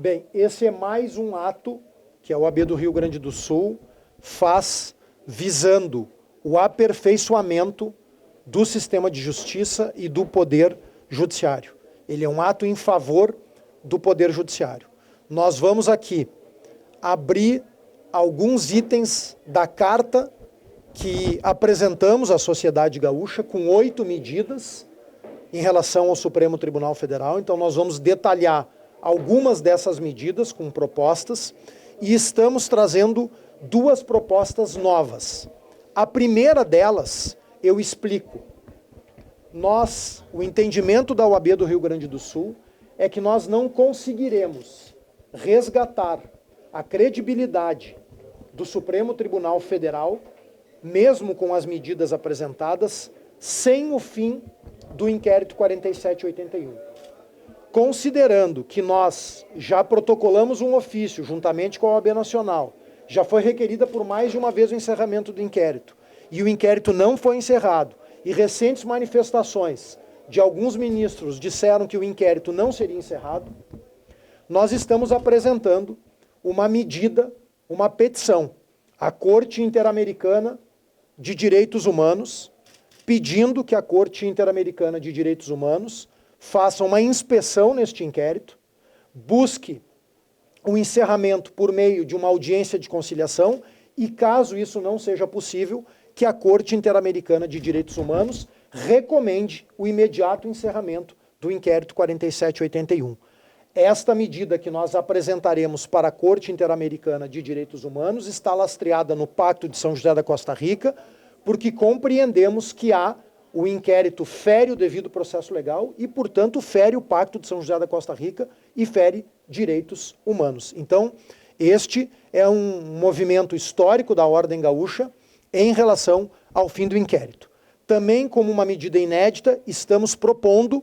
Bem, esse é mais um ato que a OAB do Rio Grande do Sul faz visando o aperfeiçoamento do sistema de justiça e do poder judiciário. Ele é um ato em favor do poder judiciário. Nós vamos aqui abrir alguns itens da carta que apresentamos à sociedade gaúcha com 8 medidas em relação ao Supremo Tribunal Federal. Então nós vamos detalhar algumas dessas medidas com propostas e estamos trazendo 2 propostas novas. A primeira delas, eu explico. O entendimento da OAB do Rio Grande do Sul é que nós não conseguiremos resgatar a credibilidade do Supremo Tribunal Federal, mesmo com as medidas apresentadas, sem o fim do inquérito 4781. Considerando que nós já protocolamos um ofício juntamente com a OAB Nacional, já foi requerida por mais de uma vez o encerramento do inquérito, e o inquérito não foi encerrado, e recentes manifestações de alguns ministros disseram que o inquérito não seria encerrado, nós estamos apresentando uma medida, uma petição à Corte Interamericana de Direitos Humanos, pedindo que a Corte Interamericana de Direitos Humanos faça uma inspeção neste inquérito, busque o encerramento por meio de uma audiência de conciliação e, caso isso não seja possível, que a Corte Interamericana de Direitos Humanos recomende o imediato encerramento do inquérito 4781. Esta medida que nós apresentaremos para a Corte Interamericana de Direitos Humanos está lastreada no Pacto de São José da Costa Rica, porque compreendemos que o inquérito fere o devido processo legal e, portanto, fere o Pacto de São José da Costa Rica e fere direitos humanos. Então, este é um movimento histórico da Ordem Gaúcha em relação ao fim do inquérito. Também, como uma medida inédita, estamos propondo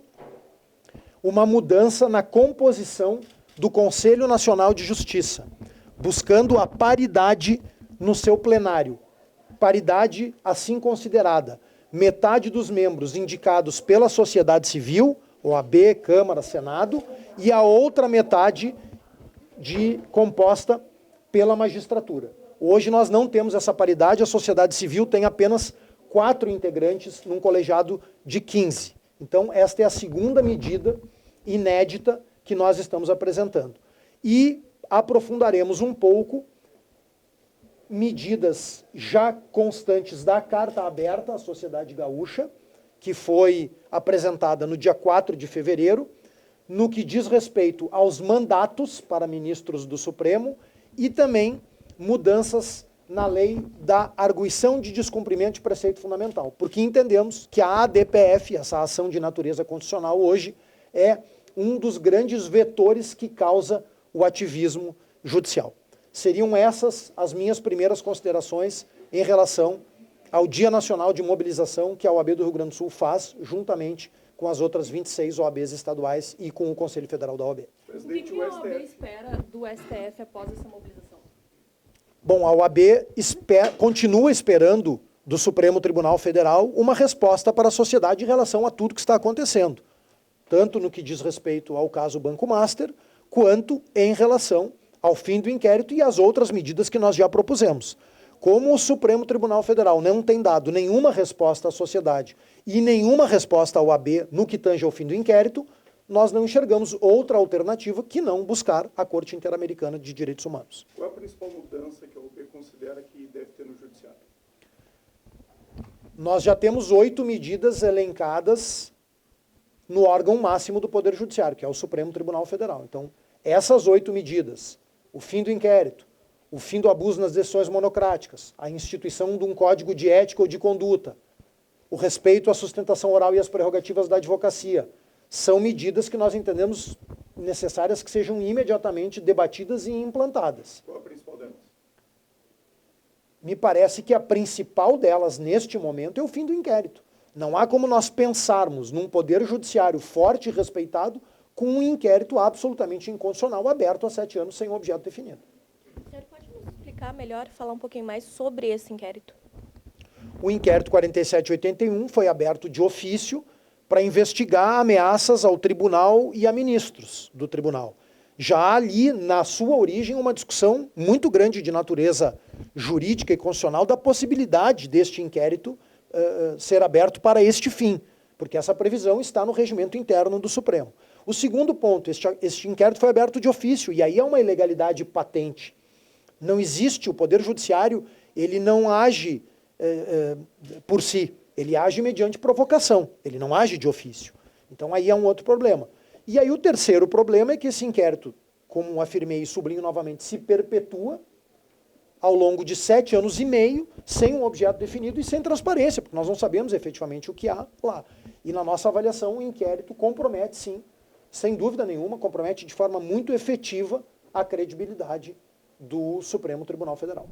uma mudança na composição do Conselho Nacional de Justiça, buscando a paridade no seu plenário. Paridade assim considerada: metade dos membros indicados pela sociedade civil, OAB, Câmara, Senado, e a outra metade composta pela magistratura. Hoje nós não temos essa paridade, a sociedade civil tem apenas 4 integrantes num colegiado de 15. Então, esta é a segunda medida inédita que nós estamos apresentando. E aprofundaremos um pouco medidas já constantes da Carta Aberta à Sociedade Gaúcha, que foi apresentada no dia 4 de fevereiro, no que diz respeito aos mandatos para ministros do Supremo e também mudanças na lei da arguição de descumprimento de preceito fundamental, porque entendemos que a ADPF, essa ação de natureza constitucional, hoje é um dos grandes vetores que causa o ativismo judicial. Seriam essas as minhas primeiras considerações em relação ao Dia Nacional de Mobilização que a OAB do Rio Grande do Sul faz, juntamente com as outras 26 OABs estaduais e com o Conselho Federal da OAB. O que a OAB espera do STF após essa mobilização? Bom, a OAB continua esperando do Supremo Tribunal Federal uma resposta para a sociedade em relação a tudo que está acontecendo, tanto no que diz respeito ao caso Banco Master, quanto em relação ao fim do inquérito e às outras medidas que nós já propusemos. Como o Supremo Tribunal Federal não tem dado nenhuma resposta à sociedade e nenhuma resposta à OAB no que tange ao fim do inquérito, nós não enxergamos outra alternativa que não buscar a Corte Interamericana de Direitos Humanos. Qual é a principal mudança que a OAB considera que deve ter no Judiciário? Nós já temos 8 medidas elencadas no órgão máximo do Poder Judiciário, que é o Supremo Tribunal Federal. Então, essas 8 medidas, o fim do inquérito, o fim do abuso nas decisões monocráticas, a instituição de um código de ética ou de conduta, o respeito à sustentação oral e às prerrogativas da advocacia, são medidas que nós entendemos necessárias que sejam imediatamente debatidas e implantadas. Qual é a principal delas? Me parece que a principal delas, neste momento, é o fim do inquérito. Não há como nós pensarmos num poder judiciário forte e respeitado com um inquérito absolutamente inconstitucional aberto há 7 anos sem um objeto definido. O senhor pode nos explicar melhor, falar um pouquinho mais sobre esse inquérito? O inquérito 4781 foi aberto de ofício para investigar ameaças ao tribunal e a ministros do tribunal. já há ali, na sua origem, uma discussão muito grande de natureza jurídica e constitucional da possibilidade deste inquérito ser aberto para este fim, porque essa previsão está no regimento interno do Supremo. O segundo ponto, este inquérito foi aberto de ofício, e aí é uma ilegalidade patente. Não existe, o Poder Judiciário, ele não age por si, ele age mediante provocação, ele não age de ofício. Então aí é um outro problema. E aí o terceiro problema é que esse inquérito, como afirmei e sublinho novamente, se perpetua ao longo de 7 anos e meio, sem um objeto definido e sem transparência, porque nós não sabemos efetivamente o que há lá. E na nossa avaliação, o inquérito compromete, sim, sem dúvida nenhuma, compromete de forma muito efetiva a credibilidade do Supremo Tribunal Federal.